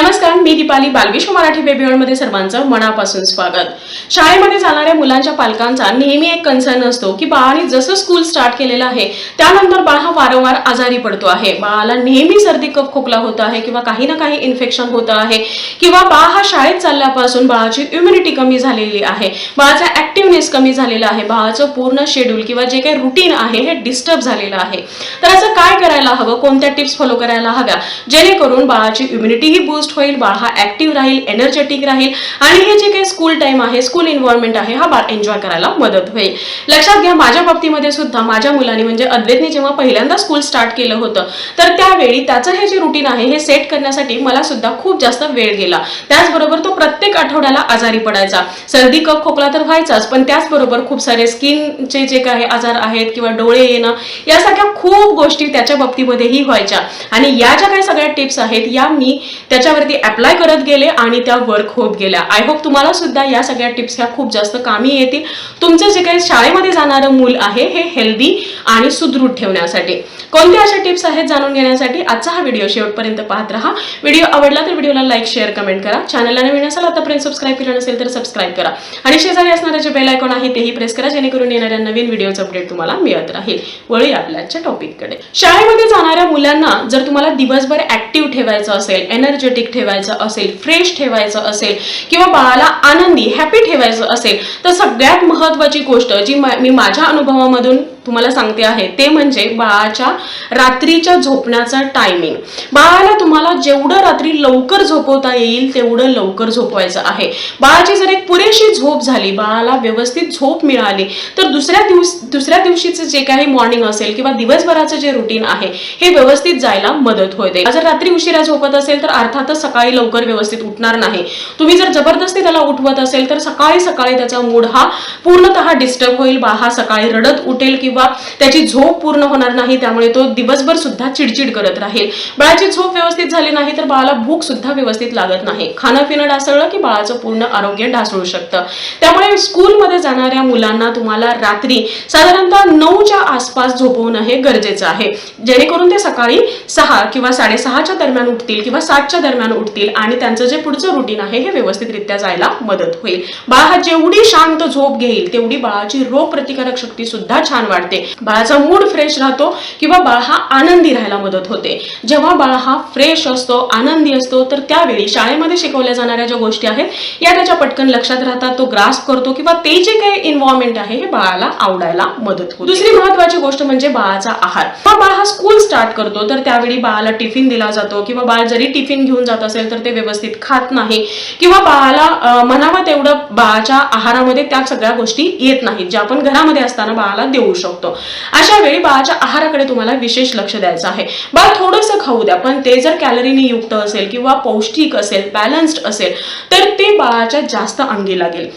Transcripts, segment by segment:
नमस्कार, मी Deepali. बालविश्व Marathi baby world मध्ये सर्वांचं मनापासून स्वागत. शाळेमध्ये जाणाऱ्या मुलांच्या पालकांचा नेहमी एक कन्सर्न असतो की बाळाने जसं स्कूल स्टार्ट केलेलं आहे त्यानंतर बाळ हा वारंवार आजारी पडतो आहे, बाळाला नेहमी सर्दी कफ खोकला होत आहे किंवा काही ना काही इन्फेक्शन होत आहे किंवा बाळ हा शाळेत चालल्यापासून बाळाची इम्युनिटी कमी झालेली आहे, बाळाचा ऍक्टिव्हनेस कमी झालेला आहे, बाळाचं पूर्ण शेड्यूल किंवा जे काही रुटीन आहे हे डिस्टर्ब झालेलं आहे. तर असं काय करायला हवं, कोणत्या टिप्स फॉलो करायला हव्या जेणेकरून बाळाची इम्युनिटी ही बूस्ट होईल, बाळ हा ऍक्टिव्ह राहील, एनर्जेटिक राहील आणि हे जे काही स्कूल टाइम आहे, स्कूल एन्व्हायरमेंट आहे हा बाळ एन्जॉय करायला मदत होईल. लक्षात घ्या, माझ्या बाबतीमध्ये सुद्धा माझ्या मुलाने म्हणजे अद्वैतने जेव्हा पहिल्यांदा स्कूल स्टार्ट केलं होतं तर त्यावेळी त्याचं हे जे रुटीन आहे हे सेट करण्यासाठी मला सुद्धा खूप जास्त वेळ गेला. त्याचबरोबर तो प्रत्येक आठवड्याला आजारी पडायचा, सर्दी कफ खोकला तर व्हायचाच, पण त्याचबरोबर खूप सारे स्किनचे जे काही आजार आहेत किंवा डोळे येणं यासारख्या खूप गोष्टी त्याच्या बाबतीमध्येही व्हायच्या. आणि या ज्या काही सगळ्या टिप्स आहेत या मी त्याच्यावरती अप्लाय करत गेले आणि त्या वर्क होत गेल्या. आय होप तुम्हाला सुद्धा या सगळ्या टिप्स ह्या खूप जास्त कामी येतील, तुमचं जे काही शाळेमध्ये जाणारं मूल आहे हे हेल्दी आणि सुदृढ ठेवण्यासाठी. कोणत्या अशा टिप्स आहेत जाणून घेण्यासाठी आजचा हा व्हिडिओ शेवटपर्यंत पाहत राहा. व्हिडिओ आवडला तर व्हिडिओला लाईक शेअर कमेंट करा. चॅनलला नवीन असाल आतापर्यंत सबस्क्राईब केलं नसेल तर सबस्क्राईब करा आणि शेजारी असणारे जे बेल आयकॉन आहे तेही प्रेस करा जेणेकरून येणाऱ्या नवीन व्हिडिओचं अपडेट तुम्हाला मिळत राहील. वळूया आपल्याच्या टॉपिककडे. शाळेमध्ये जाणाऱ्या मुलांना जर तुम्हाला दिवसभर ऍक्टिव्ह ठेवायचं असेल, एनर्जेटिक ठेवायचं असेल, फ्रेश ठेवायचं असेल किंवा बाळाला आनंदी हॅपी ठेवायचं असेल तर सगळ्यात महत्त्वाची गोष्ट जी मी माझ्या अनुभवामधून तुम्हाला सांगते आहे ते म्हणजे बाळाच्या रात्रीच्या झोपण्याचा टायमिंग. बाळाला तुम्हाला जेवढं रात्री लवकर झोपवता येईल तेवढं लवकर झोपवायचं आहे. बाळाची जर एक पुरेशी झोप झाली, बाळाला व्यवस्थित झोप मिळाली तर दुसऱ्या दिवशीचं जे काही मॉर्निंग असेल किंवा दिवसभराचं जे रुटीन आहे हे व्यवस्थित जायला मदत होते. जर रात्री उशिरा झोपत असेल तर अर्थातच सकाळी लवकर व्यवस्थित उठणार नाही. तुम्ही जर जबरदस्ती त्याला उठवत असेल तर सकाळी त्याचा मूड हा पूर्णतः डिस्टर्ब होईल. बाळ हा सकाळी रडत उठेल किंवा त्याची झोप पूर्ण होणार नाही, त्यामुळे तो दिवसभर सुद्धा चिडचिड करत राहील. बाळाची झोप व्यवस्थित झाली नाही तर बाळाला भूक सुद्धा व्यवस्थित लागत नाही. खाणं पिणं ढासळलं की बाळाचं पूर्ण आरोग्य ढासळू शकतं. त्यामुळे स्कूलमध्ये जाणाऱ्या मुलांना तुम्हाला रात्री साधारणतः 9च्या आसपास झोपवणं हे गरजेचं आहे जेणेकरून ते सकाळी 6 किंवा 6:30च्या दरम्यान उठतील किंवा 7च्या दरम्यान उठतील आणि त्यांचं जे पुढचं रुटीन आहे हे व्यवस्थितरित्या जायला मदत होईल. बाळ हा जेवढी शांत झोप घेईल तेवढी बाळाची रोग प्रतिकारक शक्ती सुद्धा छान वाढते, बाळाचा मूड फ्रेश राहतो किंवा बाळ हा आनंदी राहायला मदत होते. जेव्हा बाळ हा फ्रेश असतो, आनंदी असतो तर त्यावेळी शाळेमध्ये शिकवल्या जाणाऱ्या ज्या गोष्टी आहेत या त्याच्या पटकन लक्षात राहतात, तो ग्रास्प करतो किंवा ते जे काही एन्व्हायरमेंट आहे हे बाळाला आवडायला मदत होते. दुसरी महत्त्वाची गोष्ट म्हणजे बाळाचा आहार. बाळ हा स्कूल स्टार्ट करतो तर त्यावेळी बाळाला टिफिन दिला जातो किंवा बाळ जरी टिफिन घेऊन जात असेल तर ते व्यवस्थित खात नाही किंवा बाळाला म्हणावं तेवढं बाळाच्या आहारामध्ये त्या सगळ्या गोष्टी येत नाहीत ज्या आपण घरामध्ये असताना बाळाला देऊ शकतो. अशा वेळी बाळाच्या आहाराकडे तुम्हाला विशेष लक्ष द्यायचं आहे. बाळ थोडंसं खाऊ द्या पण ते जर कॅलरीने युक्त असेल किंवा पौष्टिक असेल, बॅलन्स्ड असेल तर ते बाळाच्या जास्त अंगी लागेल.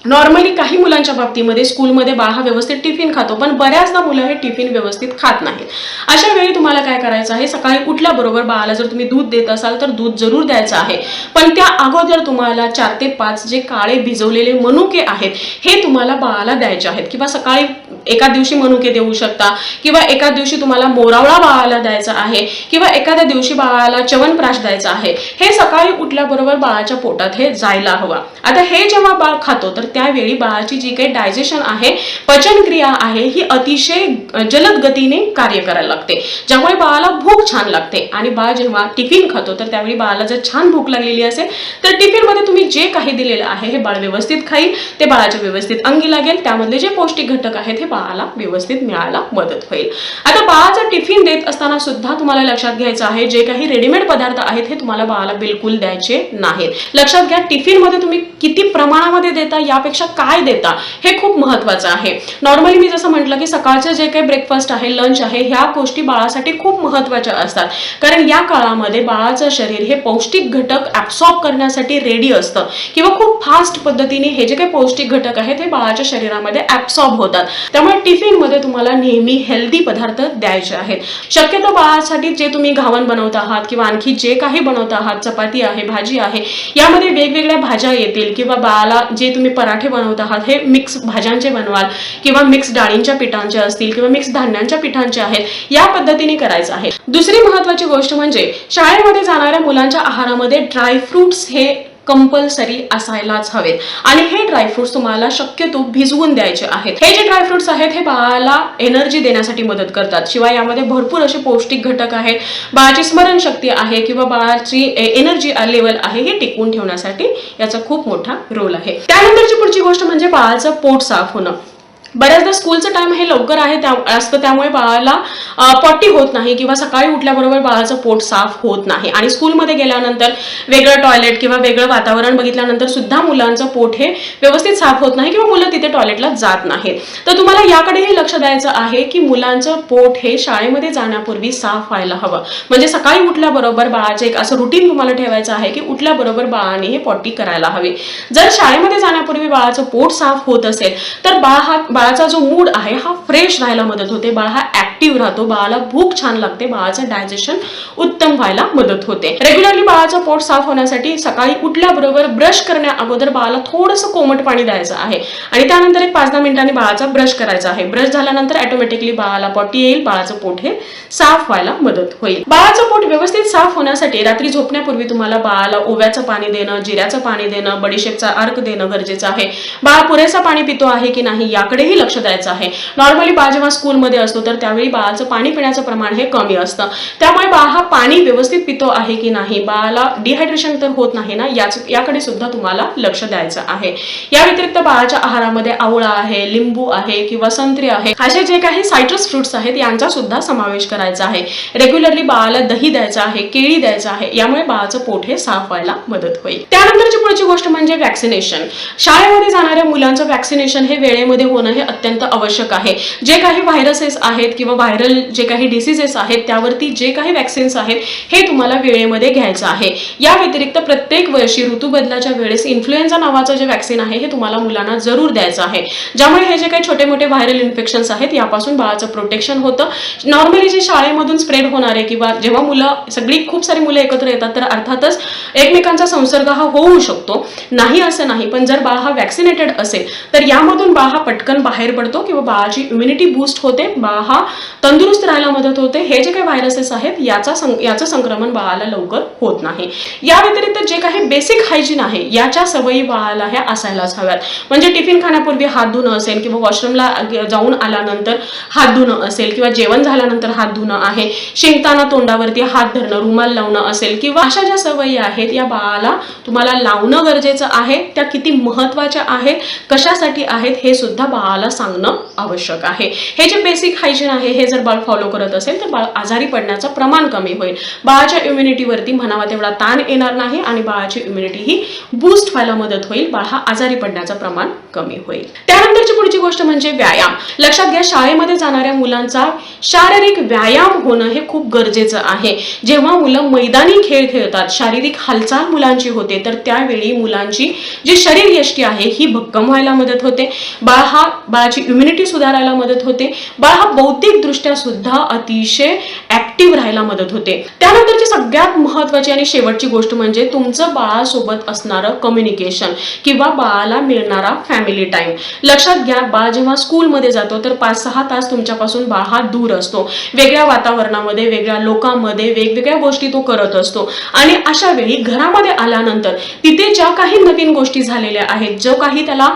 नॉर्मली काही मुलांच्या बाबतीमध्ये स्कूलमध्ये बाळ हा व्यवस्थित टिफिन खातो पण बऱ्याचदा मुलं हे टिफिन व्यवस्थित खात नाहीत. अशा वेळी तुम्हाला काय करायचं आहे, सकाळी उठल्याबरोबर बाळाला जर तुम्ही दूध देत असाल तर दूध जरूर द्यायचं आहे, पण त्या अगोदर तुम्हाला 4 ते 5 जे काळे भिजवलेले मनुके आहेत हे तुम्हाला बाळाला द्यायचे आहेत किंवा सकाळी एका दिवशी मनुके देऊ शकता किंवा एका दिवशी तुम्हाला मोरावळा बाळाला द्यायचा आहे किंवा एखाद्या दिवशी बाळाला च्यवनप्राश द्यायचा आहे. हे सकाळी उठल्याबरोबर बाळाच्या पोटात हे जायला हवं. आता हे जेव्हा बाळ खातो तर त्यावेळी बाळाची जी काही डायजेशन आहे, पचनक्रिया आहे ही अतिशय जलद गतीने कार्य करायला लागते ज्यामुळे बाळाला भूक छान लागते. आणि बाळ जेव्हा टिफिन खातो तर त्यावेळी बाळाला जर छान भूक लागलेली असेल तर टिफिन मध्ये तुम्ही जे काही दिलेलं आहे हे बाळ व्यवस्थित खाईल, ते बाळाच्या व्यवस्थित अंगी लागेल, त्यामधले जे पौष्टिक घटक आहेत हे बाळाला व्यवस्थित मिळायला मदत होईल. आता बाळाचा टिफिन देत असताना सुद्धा तुम्हाला लक्षात घ्यायचं आहे जे काही रेडीमेड पदार्थ आहेत हे तुम्हाला बाळाला बिलकुल द्यायचे नाहीत. लक्षात घ्या, टिफिन मध्ये तुम्ही किती प्रमाणामध्ये देता यापेक्षा काय देता हे खूप महत्त्वाचं आहे. नॉर्मली मी जसं म्हटलं की सकाळचं जे काही ब्रेकफास्ट आहे, लंच आहे, ह्या गोष्टी बाळासाठी खूप महत्त्वाच्या असतात कारण या काळामध्ये बाळाचं शरीर हे पौष्टिक घटक ऍब्सॉर्ब करण्यासाठी रेडी असतं किंवा खूप फास्ट पद्धतीने हे जे काही पौष्टिक घटक आहेत हे बाळाच्या शरीरामध्ये ऍब्सॉर्ब होतात. त्यामुळे टिफिन मध्ये तुम्हाला नेहमी हेल्दी पदार्थ द्यायचे आहेत. शक्यतो बाळासाठी जे तुम्ही घावन बनवत आहात किंवा आणखी जे काही बनवत आहात, चपाती आहे, भाजी आहे, यामध्ये वेगवेगळ्या भाज्या येतील किंवा बाळाला जे तुम्ही पराठे बनवत आहात हे मिक्स भाज्यांचे बनवाल किंवा मिक्स डाळींच्या पिठांचे असतील किंवा मिक्स धान्यांच्या पिठांचे आहेत, या पद्धतीने करायचं आहे. दुसरी महत्त्वाची गोष्ट म्हणजे शाळेमध्ये जाणाऱ्या मुलांच्या आहारामध्ये ड्रायफ्रुट्स हे कंपल्सरी असायलाच हवेत आणि हे ड्रायफ्रुट्स तुम्हाला शक्यतो भिजवून द्यायचे आहेत. हे जे ड्रायफ्रुट्स आहेत हे बाळाला एनर्जी देण्यासाठी मदत करतात. शिवाय यामध्ये भरपूर असे पौष्टिक घटक आहेत. बाळाची स्मरणशक्ती आहे किंवा बाळाची एनर्जी लेवल आहे हे टिकवून ठेवण्यासाठी याचा खूप मोठा रोल आहे. त्यानंतरची पुढची गोष्ट म्हणजे बाळाचं पोट साफ होणं. बऱ्याचदा स्कूलचं टाइम हे लवकर असतं, त्यामुळे बाळाला पॉटी होत नाही किंवा सकाळी उठल्याबरोबर बाळाचं पोट साफ होत नाही आणि स्कूलमध्ये गेल्यानंतर वेगळं टॉयलेट किंवा वेगळं वातावरण बघितल्यानंतर सुद्धा मुलांचं पोट हे व्यवस्थित साफ होत नाही किंवा मुलं तिथे टॉयलेटला जात नाहीत. तर तुम्हाला याकडेही लक्ष द्यायचं आहे की मुलांचं पोट हे शाळेमध्ये जाण्यापूर्वी साफ व्हायला हवं. म्हणजे सकाळी उठल्याबरोबर बाळाचं एक असं रुटीन तुम्हाला ठेवायचं आहे की उठल्याबरोबर बाळाने हे पॉटी करायला हवी. जर शाळेमध्ये जाण्यापूर्वी बाळाचं पोट साफ होत असेल तर बाळाचा जो मूड आहे हा फ्रेश राहायला मदत होते, बाळ हा ऍक्टिव्ह राहतो, बाळाला भूक छान लागते, बाळाचं डायजेशन उत्तम व्हायला मदत होते. रेग्युलरली बाळाचं पोट साफ होण्यासाठी सकाळी उठल्याबरोबर ब्रश करण्या अगोदर बाळाला थोडंसं कोमट पाणी द्यायचं आहे आणि त्यानंतर एक 5-10 मिनिटांनी बाळाचा ब्रश करायचा आहे. ब्रश झाल्यानंतर ऑटोमॅटिकली बाळाला पॉटी येईल, बाळाचं पोट हे साफ व्हायला मदत होईल. बाळाचं पोट व्यवस्थित साफ होण्यासाठी रात्री झोपण्यापूर्वी तुम्हाला बाळाला ओव्याचं पाणी देणं, जिऱ्याचं पाणी देणं, बडीशेपचा अर्क देणं गरजेचं आहे. बाळ पुरेसा पाणी पितो आहे की नाही याकडेही लक्ष द्यायचं आहे. नॉर्मली बाळ जेव्हा स्कूलमध्ये असतो तर त्यावेळी बाळाचं पाणी पिण्याचं प्रमाण हे कमी असतं, त्यामुळे बाळ हा पाणी व्यवस्थित पितो आहे की नाही, बाळाला डिहायड्रेशन तर होत नाही ना, याकडे सुद्धा तुम्हाला लक्ष द्यायचं आहे. या व्यतिरिक्त बाळाच्या आहारामध्ये आवळा आहे, लिंबू आहे किंवा संत्री आहे, असे जे काही सायट्रस फ्रुट्स आहेत यांचा सुद्धा समावेश करायचा आहे. रेग्युलरली बाळाला दही द्यायचं आहे, केळी द्यायचं आहे, यामुळे बाळाचं पोट हे साफ व्हायला मदत होईल. त्यानंतरची पुढची गोष्ट म्हणजे वॅक्सिनेशन. शाळेमध्ये जाणाऱ्या मुलांचं वॅक्सिनेशन हे वेळेमध्ये होणं हे अत्यंत आवश्यक आहे. जे काही व्हायरसेस आहेत किंवा व्हायरल जे काही डिसीजेस आहेत त्यावरती जे काही वॅक्सिन्स आहेत हे तुम्हाला वेळेमध्ये घ्यायचं आहे. या व्यतिरिक्त प्रत्येक वर्षी ऋतू बदलाच्या वेळेस इन्फ्लुएन्झा नावाचं जे वॅक्सिन आहे हे तुम्हाला मुलांना जरूर द्यायचं आहे, ज्यामुळे हे जे काही छोटे मोठे व्हायरल इन्फेक्शन्स आहेत यापासून बाळाचं प्रोटेक्शन होतं. नॉर्मली जे शाळेमधून स्प्रेड होणारे किंवा जेव्हा मुलं खूप सारी मुलं एकत्र येतात तर अर्थातच एकमेकांचा संसर्ग हा होऊ शकतो, नाही असं नाही, पण जर बाळ हा वॅक्सिनेटेड असेल तर यामधून बाळ हा पटकन बाहेर पडतो किंवा बाळाची इम्युनिटी बूस्ट होते, बाळ हा तंदुरुस्त राहायला मदत होते. हे जे काही व्हायरसेस आहेत याचं संक्रमण बाळाला लवकर होत नाही. या व्यतिरिक्त जे काही बेसिक हायजीन आहे याच्या सवयी बाळाला ह्या असायलाच हव्यात. म्हणजे टिफिन खाण्यापूर्वी हात धुणं असेल किंवा वॉशरूमला जाऊन आल्यानंतर हात धुणं असेल किंवा जेवण झाल्यानंतर हात धुणं आहे, शिंकताना तोंडावरती हात धरणं, रुमाल लावणं असेल किंवा अशा ज्या सवयी आहेत या बाळाला तुम्हाला लावणं गरजेचं आहे. त्या किती महत्त्वाच्या आहेत, कशासाठी आहेत हे सुद्धा बाळाला सांगणं आवश्यक आहे. हे जे बेसिक हायजीन आहे हे जर बाळ फॉलो करत असेल तर बाळ आजारी पडण्याचं प्रमाण कमी होईल, बाळाच्या इम्युनिटीवरती म्हणावा तेवढा ताण येणार नाही आणि बाळाची इम्युनिटी ही बूस्ट व्हायला मदत होईल, बाळ हा आजारी पडण्याचं प्रमाण कमी होईल. त्यानंतरची पुढची गोष्ट म्हणजे व्यायाम. लक्षात घ्या, शाळेमध्ये जाणाऱ्या मुलांचा शारीरिक व्यायाम होणं हे खूप गरजेचं आहे. जेव्हा मुलं मैदानी खेळ खेळतात, शारीरिक हालचाल मुलांची होते, तर त्यावेळी मुलांची जी शरीर यष्टी आहे ही भक्कम व्हायला मदत होते, बाळाची इम्युनिटी सुधारायला मदत होते, बाळ हा बौद्धिक दृष्ट्या सुद्धा अतिशय ऍक्टिव्ह राहायला मदत होते. त्यानंतरची सगळ्यात महत्त्वाची आणि शेवटची गोष्ट म्हणजे तुमचं बाळासोबत असणारं कम्युनिकेशन किंवा बाळाला मिळणारा फॅमिली टाइम. लक्षात घ्या, बाळ जेव्हा स्कूलमध्ये जातो तर 5-6 तास तुमच्यापासून बाळ हा दूर असतो, वेगळ्या वातावरणामध्ये, वेगळ्या लोकांमध्ये, वेगवेगळ्या गोष्टी तो करत असतो आणि अशा वेळी घरामध्ये आल्यानंतर तिथे ज्या काही नवीन गोष्टी झालेल्या आहेत, जो काही त्याला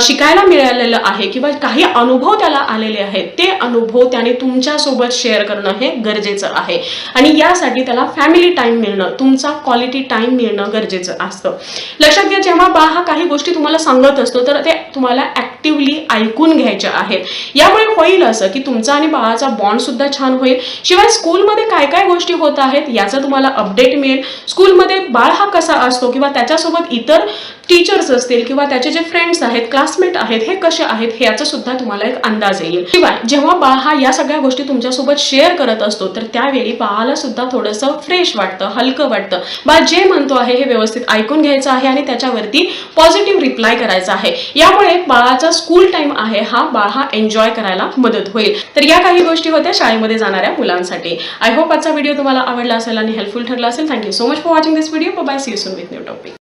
शिकायला मिळालेलं आहे किंवा काही अनुभव त्याला आलेले आहेत, ते अनुभव त्याने तुमच्या सोबत शेअर करणं हे गरजेचं आहे आणि यासाठी त्याला फॅमिली टाइम मिळणं, तुमचा क्वालिटी टाइम मिळणं गरजेचं असतं. लक्षात घ्या, जेव्हा बाळ हा काही गोष्टी तुम्हाला सांगत असतो तर ते तुम्हाला ऍक्टिव्हली ऐकून घ्यायच्या आहेत. यामुळे होईल असं की तुमचा आणि बाळाचा बॉन्ड सुद्धा छान होईल. शिवाय स्कूलमध्ये काय काय गोष्टी होत आहेत याचा तुम्हाला अपडेट मिळेल. स्कूलमध्ये बाळ हा कसा असतो किंवा त्याच्यासोबत इतर टीचर्स असतील किंवा त्याचे जे फ्रेंड्स आहेत, क्लासमेट आहेत, हे कसे आहेत याचा सुद्धा तुम्हाला एक अंदाज येईल. शिवाय जेव्हा बाळ हा या सगळ्या गोष्टी तुमच्यासोबत शेअर करत असतो तर त्या त्यावेळी बाळाला सुद्धा थोडंसं फ्रेश वाटतं, हलकं वाटतं. बाळ जे म्हणतो आहे हे व्यवस्थित ऐकून घ्यायचं आहे आणि त्याच्यावरती पॉझिटिव्ह रिप्लाय करायचा आहे. यामुळे बाळाचा स्कूल टाइम आहे बाळ हा एन्जॉय करायला मदत होईल. तर या काही गोष्टी होत्या शाळेमध्ये जाणाऱ्या मुलांसाठी. आय होप आजचा व्हिडिओ तुम्हाला आवडला असेल आणि हेल्पफुल ठरला असेल. Thank you so much for watching this video. Bye, see you soon with new topic.